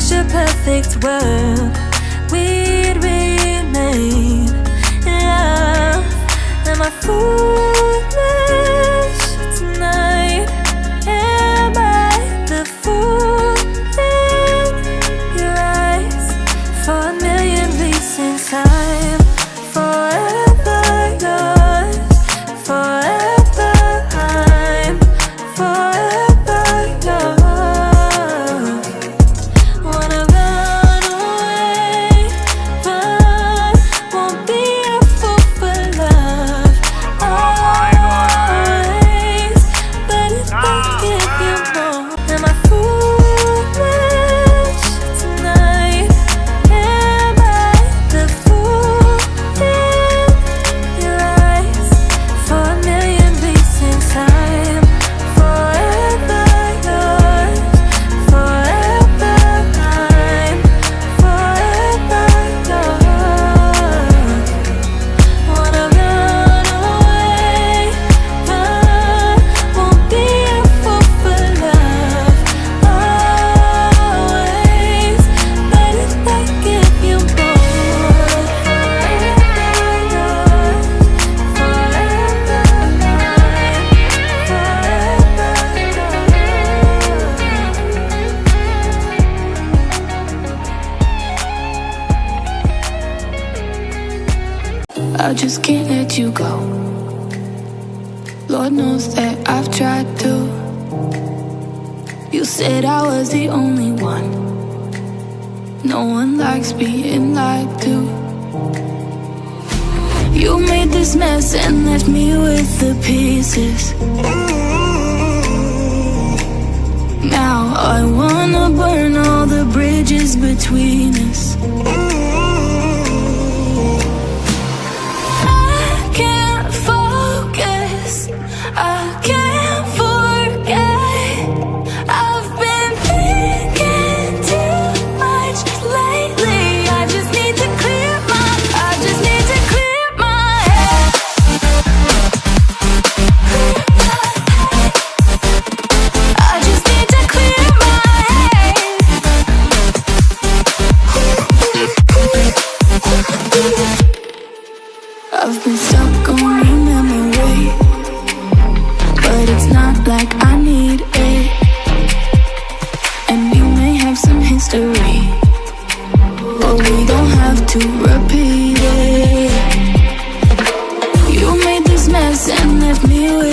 picture-perfect world we'd remade. Love, am I foolish tonight? Am I the fool in your eyes? For a million reasons I'm forever yours. Forever I'm forever yours. Wanna run away, but won't be a fool for love. Always, but if I give you more, am I foolish tonight? Am I the fool in your eyes? For a million reasons I'm forever yours. Forever I'm forever yours. Wanna run away, but won't be a fool for love. Always, but if I give you more, forever yours. Forever I'm forever yours. I just can't let you go. Lord knows that I've tried to. You said I was the only one. No one likes being lied to. You made this mess and left me with the pieces. Now I wanna burn all the bridges between us. I can't focus, I can't forget. I've been thinking too much lately. I just need to clear my head. I just need to clear my head. I've been stuck on your memory, but it's not like I need it. And you may have some history, but we don't have to repeat it. You made this mess and left me with